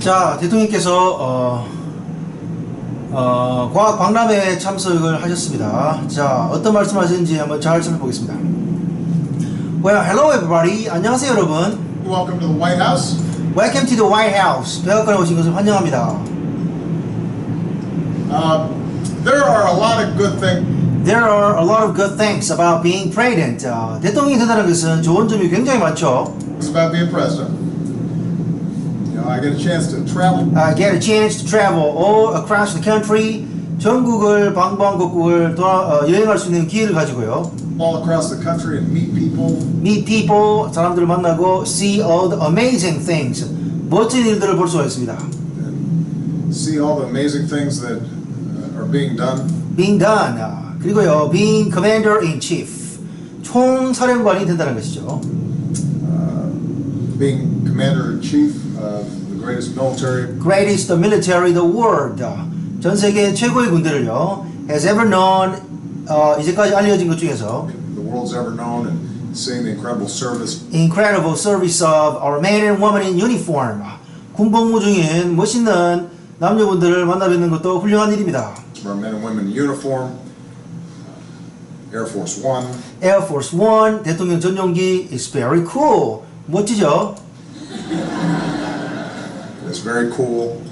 자, 대통령께서 과학 박람회에 참석을 하셨습니다. 자, 어떤 말씀 하셨는지 한번 잘 살펴보겠습니다. Well, hello everybody. 안녕하세요 여러분. Welcome to the White House. Welcome to the White House. 백악관에 오신 것을 환영합니다. There are a lot of good things. There are a lot of good things about being president. 대통령이 된다는 것은 좋은 점이 굉장히 많죠. It's about being president. You know, I get a chance to travel. I get a chance to travel all across the country. 전국을 방방곡곡을 여행할 수 있는 기회를 가지고요. All across the country and meet people. Meet people, 사람들을 만나고 see all the amazing things. 멋진 일들을 볼 수가 있습니다. And see all the amazing things that are being done. Being done. 그리고요, being commander in chief. 총사령관이 된다는 것이죠. Being commander in chief of the greatest military in the world. 전 세계 최고의 군대를요, has ever known. 이제까지 알려진 것 중에서 the world's ever known, and seeing the incredible service of our men and women in uniform. 군복무 중인 멋있는 남녀분들을 만나 뵙는 것도 훌륭한 일입니다. our men and women in uniform. Air Force One, 대통령 전용기 is very cool. 멋지죠? It's very cool.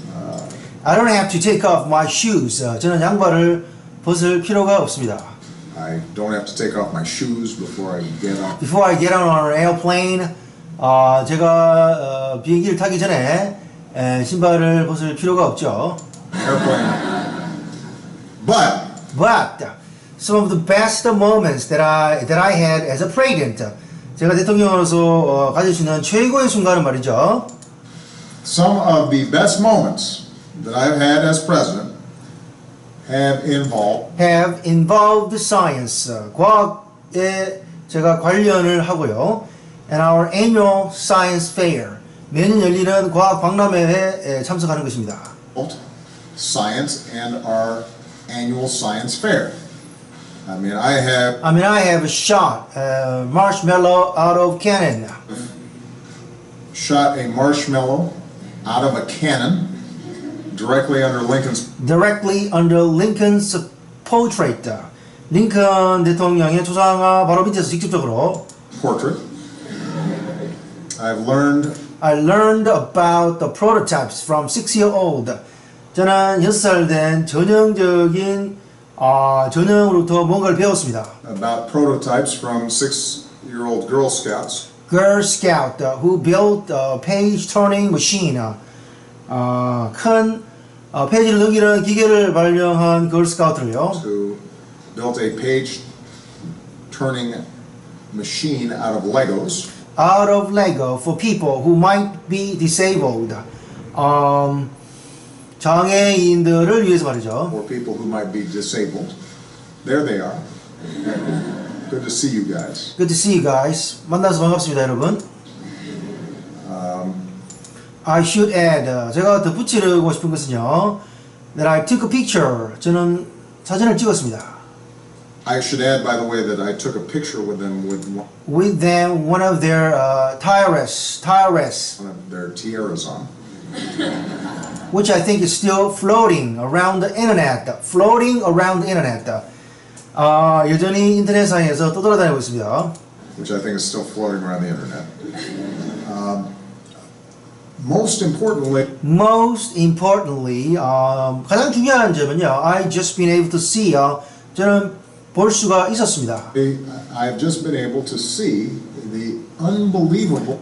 I don't have to take off my shoes. 저는 양발을 벗을 필요가 없습니다. I don't have to take off my shoes before I get on. Before I get on an airplane, 제가 비행기를 타기 전에 신발을 벗을 필요가 없죠. Airplane. But some of the best moments that I had as a president. 제가 대통령으로서 가질 수 있는 최고의 순간은 말이죠. Some of the best moments that I've had as president have involved science. 과학에 제가 관련을 하고요. And our annual science fair. 매년 열리는 과학 박람회에 참석하는 것입니다. Science and our annual science fair. I mean, I have shot a marshmallow out of cannon. Shot a marshmallow out of a cannon directly under Lincoln's portrait. 링컨 대통령의 초상화 바로 밑에서 직접적으로 portrait. I learned about the prototypes from 6-year-old. 저는 6살 된 전형적인 전형으로부터 뭔가를 배웠습니다. About prototypes from 6-year-old Girl Scouts. Girl Scout who built a page-turning machine. 큰 페이지를 넘기는 기계를 발명한 Girl Scout들요. Who built a page-turning machine out of Legos. Out of Lego for people who might be disabled. 장애인들을 위해서 말이죠. For people who might be disabled. There they are. Good to see you guys. Good to see you guys. 만나서 반갑습니다, 여러분. I should add. 제가 덧붙이려고 싶은 것은요. That I took a picture. 저는 사진을 찍었습니다. I should add, by the way, that I took a picture with them one of their tiaras. One of their tiaras on. Which I think is still floating around the internet. 여전히 인터넷상에서 떠돌아다니고 있습니다. Which I think is still floating around the internet. Most importantly, 가장 중요한 점은요. I just been able to see. 저는 볼 수가 있었습니다. I've just been able to see the unbelievable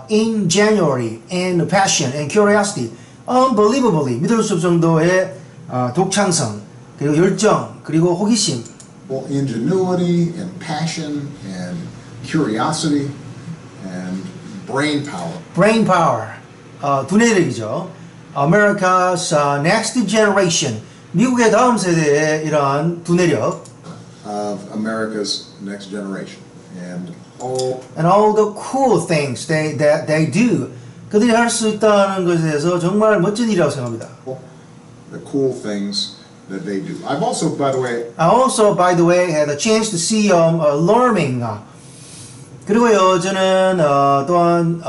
ingenuity and passion and curiosity. Unbelievably 믿을 수 없을 정도의 독창성 그리고 열정 그리고 호기심. Ingenuity and passion and curiosity and brain power. 두뇌력이죠. America's next generation. 미국의 다음 세대의 이러한 두뇌력. Of America's next generation. And all the cool things that they do. 그들이 할 수 있다는 것에 대해서 정말 멋진 일이라고 생각합니다. The cool things that they do. I also, by the way, had a chance to see learning. 그리고요, 저는 또한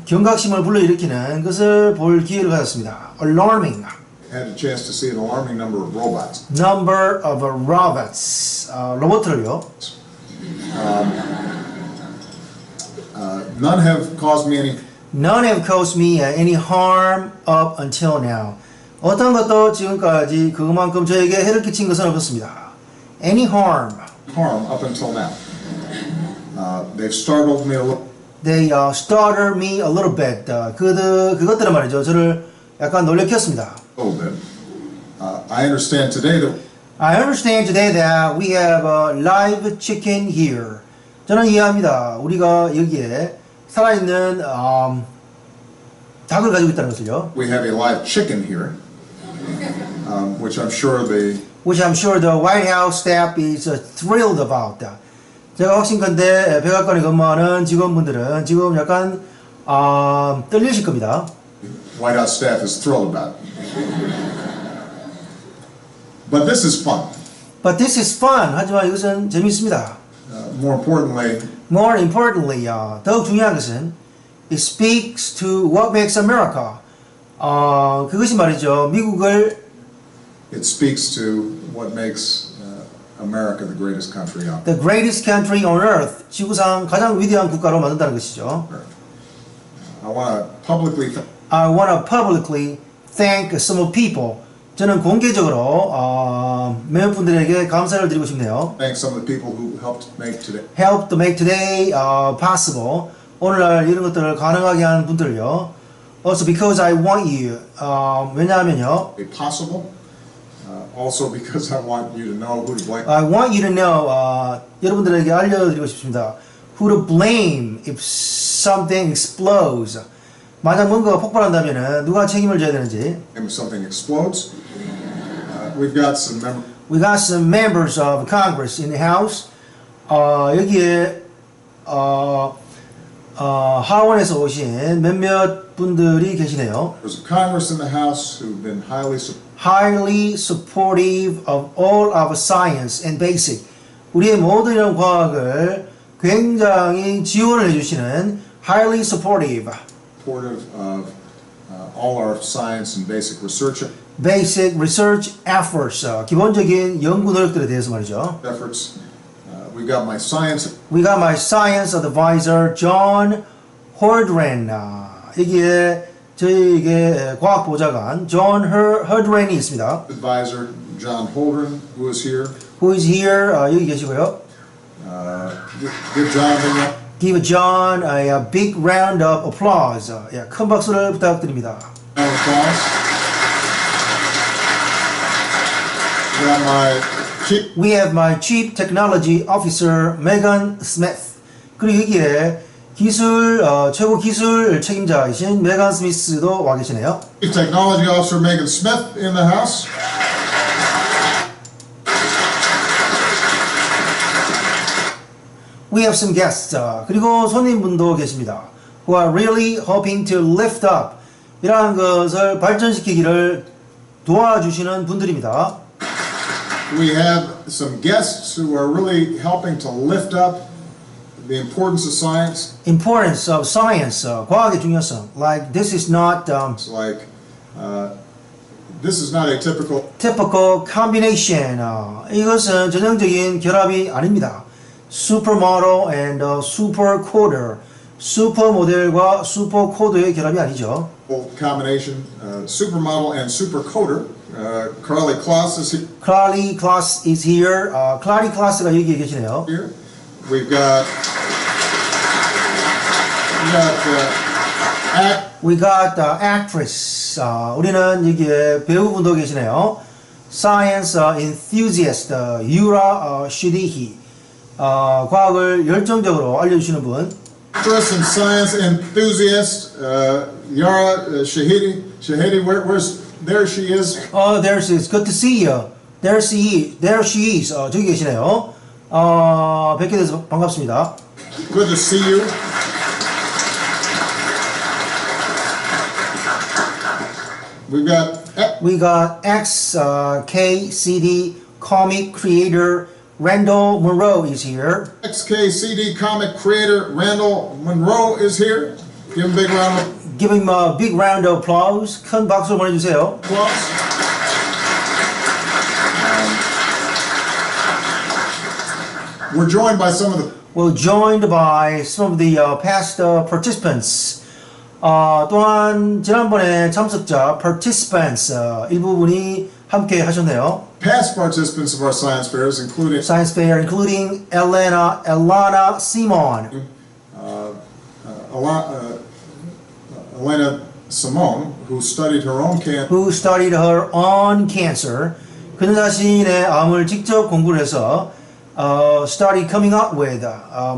경각심을 불러일으키는 것을 볼 기회를 가졌습니다. Alarming. Had a chance to see an alarming number of robots. Number of robots. 로봇들을요. None have caused me any. None have caused me any harm up until now. 어떤 것도 지금까지 그만큼 저에게 해를 끼친 것은 없었습니다. Any harm up until now. They've startled me a little. They startled me a little bit. 그것들은 말이죠. 저를 약간 놀래켰습니다. A little bit. I understand today that we have a live chicken here. 저는 이해합니다. 우리가 여기에 살아있는 닭을 가지고 있다는 것을요. We have a live chicken here, which I'm sure the White House staff is thrilled about. 제가 확신컨대 백악관에 근무하는 직원분들은 지금 약간 떨리실 겁니다. White House staff is thrilled about. But this is fun. 하지만 이것은 재미있습니다. More importantly, 더욱 중요한 것은 it speaks to what makes America. 그것이 말이죠. 미국을 It speaks to what makes America the greatest country on earth. The greatest country on earth. 지구상 가장 위대한 국가로 만든다는 것이죠. I want to publicly thank some people. 저는 공개적으로 몇몇 분들에게 감사를 드리고 싶네요. Thank some of the people who helped make today possible. 오늘날 이런 것들을 가능하게 한 분들을요. Also because I want you. 왜냐하면요. Possible. Also because I want you to know who to blame. I want you to know. 여러분들에게 알려드리고 싶습니다. Who to blame if something explodes. 만약 뭔가가 폭발한다면은 누가 책임을 져야 되는지. If something explodes, we got some members of Congress in the House. 여기에 하원에서 오신 몇몇 분들이 계시네요. There's Congress in the House who've been highly supportive of all of science and basic. 우리의 모든 이런 과학을 굉장히 지원을 해주시는 highly supportive of all our science and basic research efforts. 기본적인 연구 노력들에 대해서 말이죠. Efforts. We got my science advisor John Hordren. 여기에 저희에게 과학 보좌관 John Hordren이 있습니다. Advisor John Holdren, who is here. 여기 계시고요. Give John a big round of applause. 큰 박수를 부탁드립니다. We have my Chief Technology Officer Megan Smith. 그리고 여기에 최고 기술 책임자이신 메간 스미스도 와 계시네요. Chief Technology Officer Megan Smith in the house. We have some guests. 그리고 손님분도 계십니다. Who are really hoping to lift up. 이러한 것을 발전시키기를 도와주시는 분들입니다. We have some guests who are really helping to lift up the importance of science. Importance of science. 과학의 중요성. Like this is not a typical combination. 이것은 전형적인 결합이 아닙니다. Supermodel and supercoder. 슈퍼모델과 슈퍼코더의 결합이 아니죠. Combination, supermodel and supercoder. Carly Kloss is here. Carly Kloss is here. Carly Kloss가 여기 계시네요. Here. We got actress. 우리는 여기에 배우분도 계시네요. Science enthusiast Yura Shidihi. 과학을 열정적으로 알려주시는 분. Actress and science enthusiast Yara Shahidi. There she is. There she is. Good to see you. There she is. 저기 계시네요. 뵙게 돼서 반갑습니다. Good to see you. We got XKCD comic creator Randall Munroe is here. XKCD comic creator Randall Munroe is here. Give him a big round of applause. Give him a big round of applause. 큰 박수 보내주세요. We're joined by some of the past participants. 또한 지난번에 참석자 participants 일부분이 함께 하셨네요. Past participants of our science fairs including Elena Simon, Elena Simone, who studied her own cancer. 그는 자신의 암을 직접 공부를 해서 started coming up with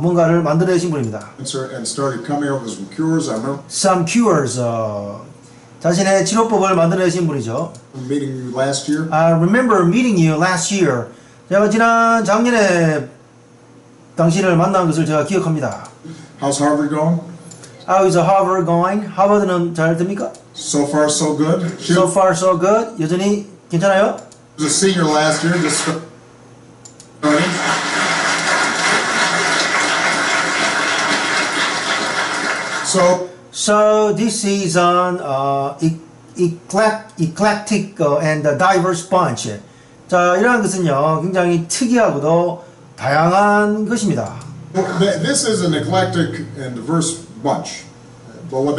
뭔가를 만들어내신 분입니다. And started coming up with some cures. I remember Some cures. 자신의 치료법을 만들어내신 분이죠. meeting you last year. I remember meeting you last year. 제가 작년에 당신을 만난 것을 제가 기억합니다. How's Harvard going? How is Harvard going? 하버드는 잘 됩니까? So far, so good. So far, so good. 여전히 괜찮아요? She was a senior last year. Just starting. So this is an eclectic and diverse bunch. 자, 이러한 것은요, 굉장히 특이하고도 다양한 것입니다. This is an eclectic and diverse bunch. But what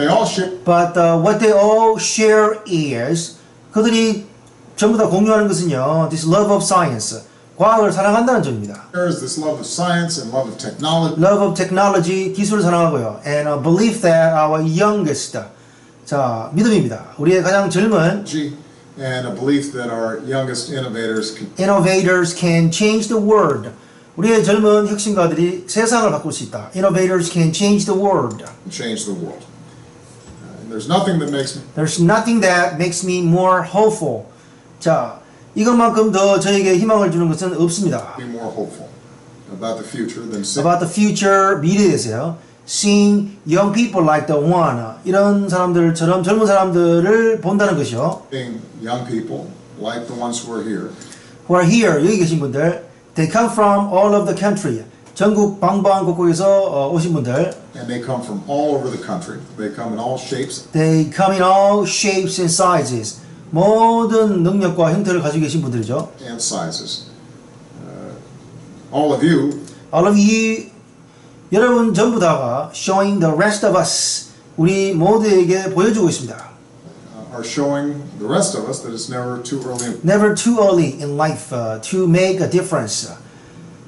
they all share is 그들이 전부 다 공유하는 것은요, this love of science. 과학을 사랑한다는 점입니다. There is this love of science and love of technology. Love of technology, 기술을 사랑하고요. And a belief that our youngest, 자, 믿음입니다. 우리의 가장 젊은 And a belief that our youngest innovators can change the world. 우리의 젊은 혁신가들이 세상을 바꿀 수 있다. Innovators can change the world. Change the world. There's nothing that makes me more hopeful. 자, 이것만큼 더 저에게 희망을 주는 것은 없습니다. Be more hopeful about the future than about the future, 미래에 대해서요. Seeing young people like the one, 이런 사람들처럼 젊은 사람들을 본다는 것이요. Seeing young people like the ones who are here. Who are here, 여기 계신 분들. They come from all of the country. 전국 방방곡곡에서 오신 분들. And they come from all over the country. They come in all shapes. They come in all shapes and sizes. 모든 능력과 형태를 가지고 계신 분들이죠. And sizes. All of you, 여러분 전부 다가 showing the rest of us, 우리 모두에게 보여주고 있습니다. Are showing the rest of us that it's never too early. Never too early in life to make a difference.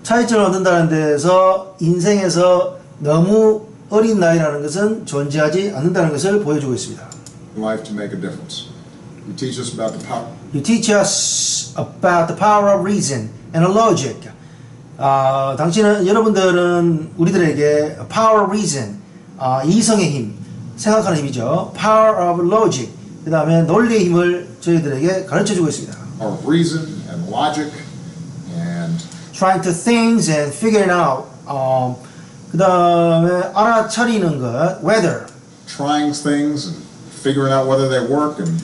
차이점을 얻는다는 데에서 인생에서 너무 어린 나이라는 것은 존재하지 않는다는 것을 보여주고 있습니다. Life to make a difference. You teach us about the power. You teach us about the power of reason and logic. 여러분들은 우리들에게 power of reason, 이성의 힘, 생각하는 힘이죠. power of logic, 그 다음에 논리의 힘을 저희들에게 가르쳐주고 있습니다. Power of reason and logic and trying to think and figuring out. 그 다음에 알아차리는 것, whether. Trying things and figuring out whether they work and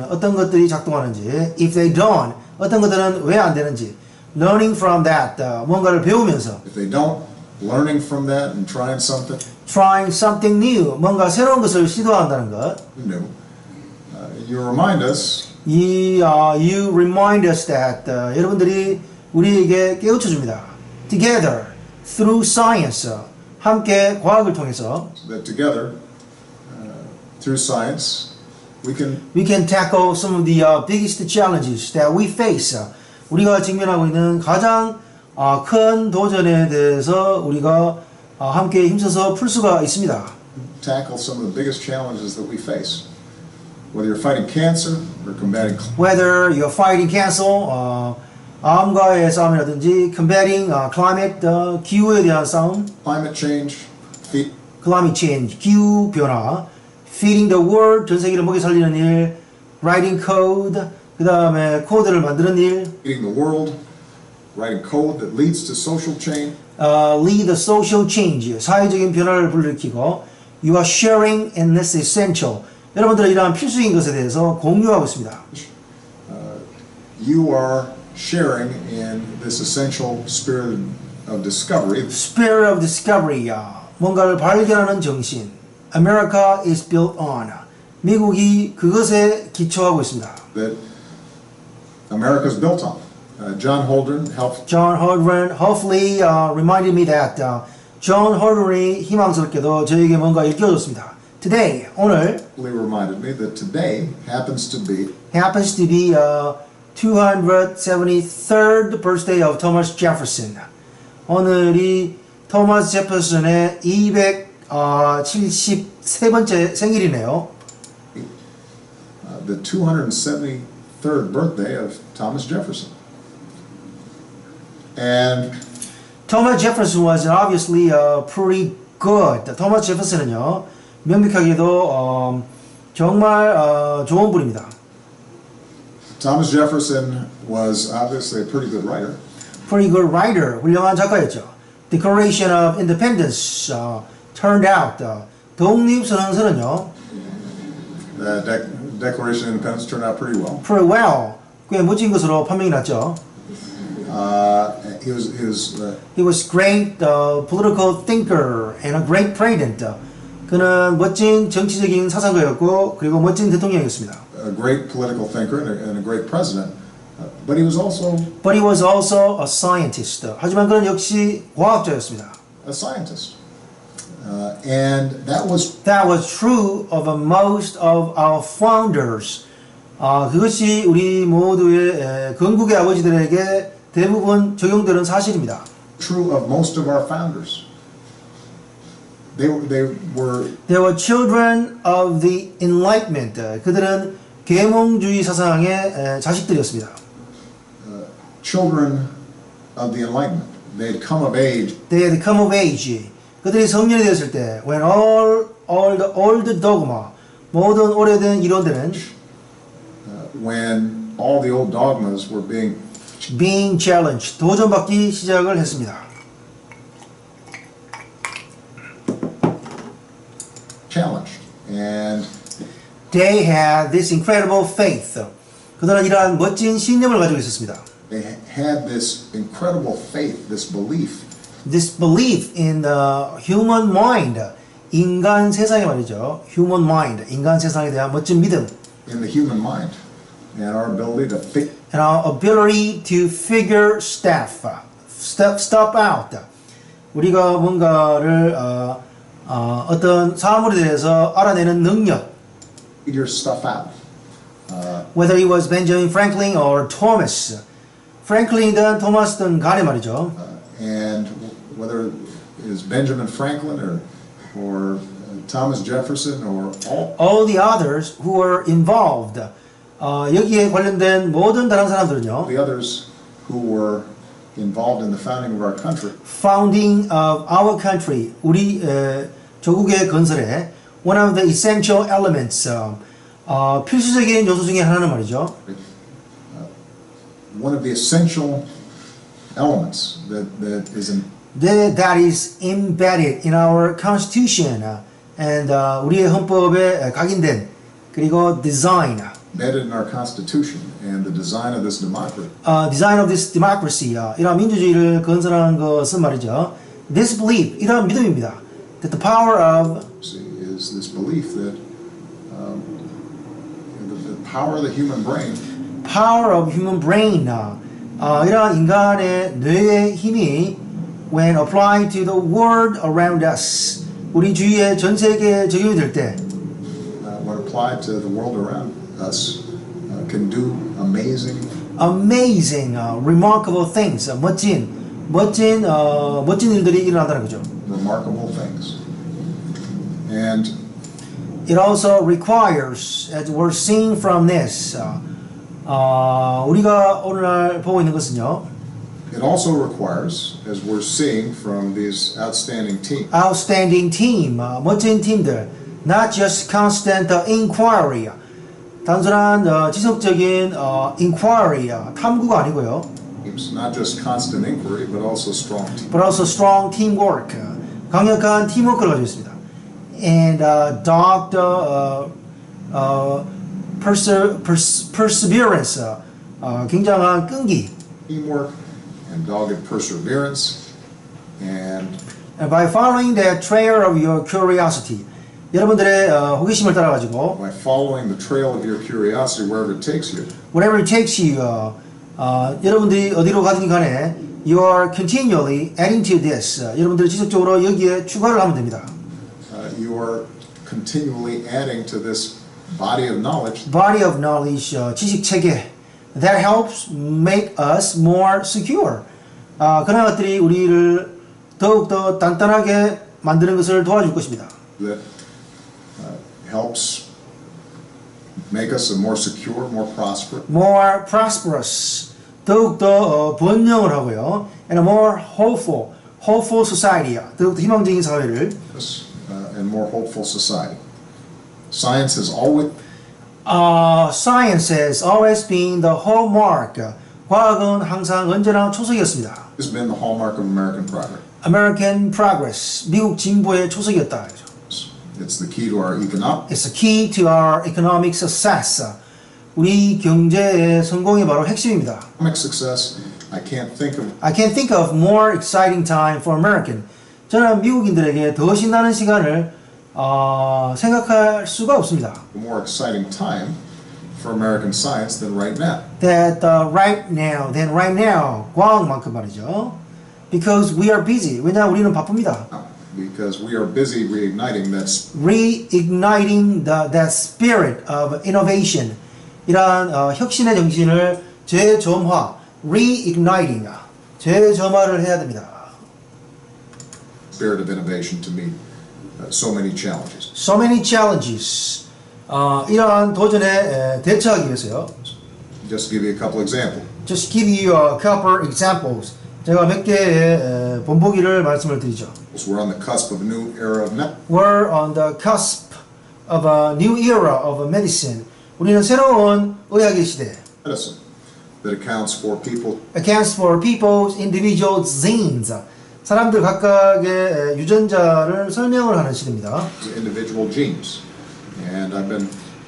어떤 것들이 작동하는지, if they don't, 어떤 것들은 왜 안 되는지, learning from that, 뭔가를 배우면서, if they don't, learning from that and trying something new, 뭔가 새로운 것을 시도한다는 것. new. You remind us. You remind us that 여러분들이 우리에게 깨우쳐 줍니다. Together, through science, 함께 과학을 통해서. That together. Through science, we can tackle some of the biggest challenges that we face. 우리가 직면하고 있는 가장 큰 도전에 대해서 우리가 함께 힘써서 풀 수가 있습니다. Tackle some of the biggest challenges that we face. Whether you're fighting cancer or combating. Whether you're fighting cancer, 암과의 싸움이라든지 combating climate, 기후에 대한 싸움. Climate change, 기후 변화. Feeding the world, 전 세계를 먹여 살리는 일, writing code, 그 다음에 코드를 만드는 일, feeding the world, writing code that leads to social change, lead the social change, 사회적인 변화를 불러일으키고, you are sharing and this is essential. 여러분들은 이러한 필수인 것에 대해서 공유하고 있습니다. You are sharing in this essential spirit of discovery. Spirit of discovery. 뭔가를 발견하는 정신. America is built on. 미국이 그것에 기초하고 있습니다. That America is built on. John Holdren hopefully reminded me that John Holdren이 희망스럽게도 저에게 뭔가 일깨워줬습니다. Today, 오늘 reminded me that today happens to be 273rd birthday of Thomas Jefferson. 오늘이 토마스 제퍼슨의 273번째 생일이네요. The 273rd birthday of Thomas Jefferson. And Thomas Jefferson was obviously pretty good. 토마스 제퍼슨은요, 명백하게도 정말 좋은 분입니다. Thomas Jefferson was obviously a pretty good writer. Pretty good writer, 훌륭한 작가였죠. Declaration of Independence turned out. 독립선언서는요. The Declaration of Independence turned out pretty well. Pretty well. 꽤 멋진 것으로 판명이 났죠. He was great political thinker and a great president. 그는 멋진 정치적인 사상가였고 그리고 멋진 대통령이었습니다. A great political thinker and a great president. But he was also a scientist. 하지만 그는 역시 과학자였습니다. A scientist. And that was true of most of our founders. 그것이 우리 모두의 건국의 아버지들에게 대부분 적용되는 사실입니다. True of most of our founders. They were children of the Enlightenment. 그들은 계몽주의 사상의 자식들이었습니다. Children of the Enlightenment. They had come of age. 그들이 성년이 되었을 때, when all the old dogma, 모든 오래된 이론들은 when all the old dogmas were being challenged, 도전받기 시작을 했습니다. Challenged, and they had this incredible faith. 그들은 이러한 멋진 신념을 가지고 있었습니다. They had this incredible faith, this belief in the human mind, 인간 세상에 말이죠. Human mind, 인간 세상에 대한 멋진 믿음. In the human mind, and our ability to figure stuff out. 우리가 뭔가를 어떤 사물에 대해서 알아내는 능력. Figure stuff out. Whether it was Benjamin Franklin or Thomas. Franklin이든 토마스든 간에 말이죠. And whether it is Benjamin Franklin or Thomas Jefferson or all the others who were involved. 여기에 관련된 모든 다른 사람들은요. The others who were involved in the founding of our country. Founding of our country. 우리 조국의 건설에 one of the essential elements. 필수적인 요소 중에 하나는 말이죠. One of the essential elements that is embedded in our constitution and 우리의 헌법에 각인된 그리고 design. Embedded in our constitution and the design of this democracy. Design of this democracy. 이런 민주주의를 건설하는 것은 말이죠. This belief, 이런 믿음입니다. That the power of is this belief that the power of the human brain. Power of human brain. 이러한 인간의 뇌의 힘이 when applied to the world around us. 우리 주위에 전 세계에 적용이 될 때 when applied to the world around us can do amazing remarkable things. 멋진 일들이 일어난다는 거죠. Remarkable things. And it also requires, as we're seeing from this, 우리가 오늘날 보고 있는 것은요. It also requires, as we're seeing from these outstanding teams. Outstanding team, 멋진 팀들. Not just constant inquiry. 단순한 지속적인 inquiry, 탐구가 아니고요. It's not just constant inquiry, but also strong teamwork. But also strong teamwork. 강력한 팀워크를 가지고 있습니다. And dogged perseverance. 굉장한 끈기. teamwork and dogged perseverance and by following the trail of your curiosity. 여러분들의 호기심을 따라가지고 by following the trail of your curiosity wherever it takes you. Wherever it takes you, 여러분들이 어디로 가든 간에 you are continually adding to this. 여러분들이 지속적으로 여기에 추가를 하면 됩니다. You are continually adding to this body of knowledge. Body of knowledge, 지식 체계. That helps make us more secure. 그런 것들이 우리를 더욱더 단단하게 만드는 것을 도와줄 것입니다. That helps make us a more secure, more prosperous. More prosperous. 더욱더 번영을 하고요. And a more hopeful society. 더욱더 희망적인 사회를. And more hopeful society. Science has always been the hallmark. 과학은 항상 언제나 초석이었습니다. It's been the hallmark of American progress. American progress. 미국 진보의 초석이었다. It's the key to our economic. It's the key to our economic success. 우리 경제의 성공이 바로 핵심입니다. Economic success. I can't think of more exciting time for American. 저는 미국인들에게 더 신나는 시간을 생각할 수가 없습니다. More exciting time for American science than right now. than right now. 과학만큼 말이죠. Because we are busy. 왜냐 우리는 바쁩니다. Because we are busy reigniting that spirit of innovation. 이러한 혁신의 정신을 reigniting, 재점화를 해야 됩니다. Spirit of innovation to meet so many challenges. So many challenges. 이러한 도전에 대처하기 위해서요. Just give you a couple examples. Just give you a couple examples. 제가 몇 개의 본보기를 말씀을 드리죠. We're on the cusp of a new era of medicine. We're on the cusp of a new era of medicine. 우리는 새로운 의학의 시대. Medicine that accounts for people's individual genes. 사람들 각각의 유전자를 설명을 하는 시대입니다. Individual genes. And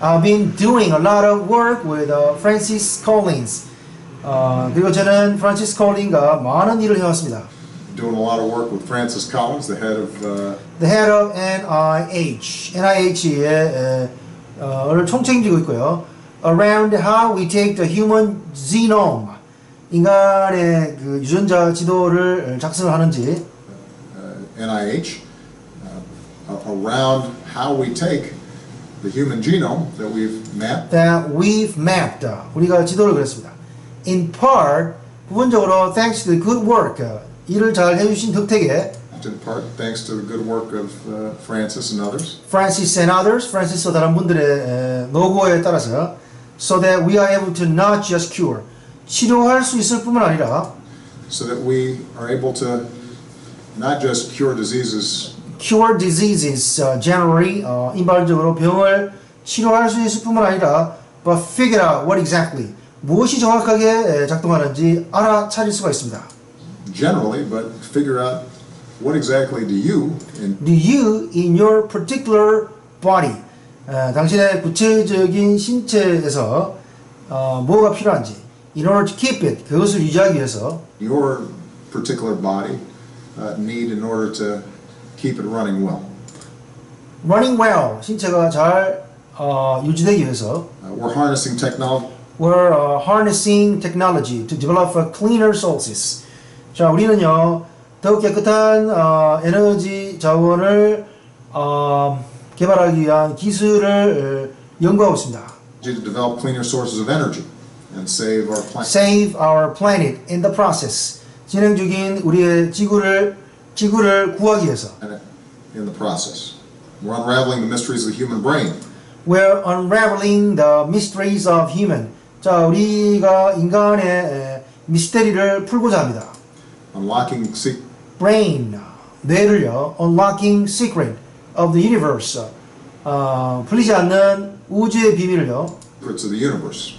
I've been doing a lot of work with Francis Collins. 그리고 저는 프란시스 콜린과 많은 일을 해왔습니다. Doing a lot of work with Francis Collins, the head of NIH의 를 총책임지고 있고요. Around how we take the human genome, 인간의 그 유전자 지도를 작성을 하는지. NIH, around how we take the human genome that we've mapped. 우리가 지도를 그렸습니다. In part, 부분적으로 thanks to the good work, 일을 잘 해주신 덕택에. In part, thanks to the good work of Francis and others. 프란시스와 다른 분들의 노고에 따라서, so that we are able to not just cure, 치료할 수 있을 뿐만 아니라, so that we are able to not just cure diseases generally, 일반적으로 병을 치료할 수 있을 뿐만 아니라, but figure out what exactly, 무엇이 정확하게 작동하는지 알아차릴 수가 있습니다. Generally, but figure out what exactly do you in your particular body, 당신의 구체적인 신체에서 뭐가 필요한지, in order to keep it, 그것을 유지하기 위해서 your particular body need in order to keep it running well. Running well, 신체가 잘 유지되기 위해서 we're harnessing technology to develop cleaner sources. 자, 우리는요 더욱 깨끗한 에너지 자원을 개발하기 위한 기술을 연구하고 있습니다. To develop cleaner sources of energy and save our planet in the process. 진행 중인 우리의 지구를 구하기 위해서. In the process, we're unraveling the mysteries of the human brain. We're unraveling the mysteries of human. 자, 우리가 인간의 미스테리를 풀고자 합니다. Unlocking brain, 뇌를요. Unlocking secret of the universe. 풀리지 않는 우주의 비밀을요. Secrets of the universe.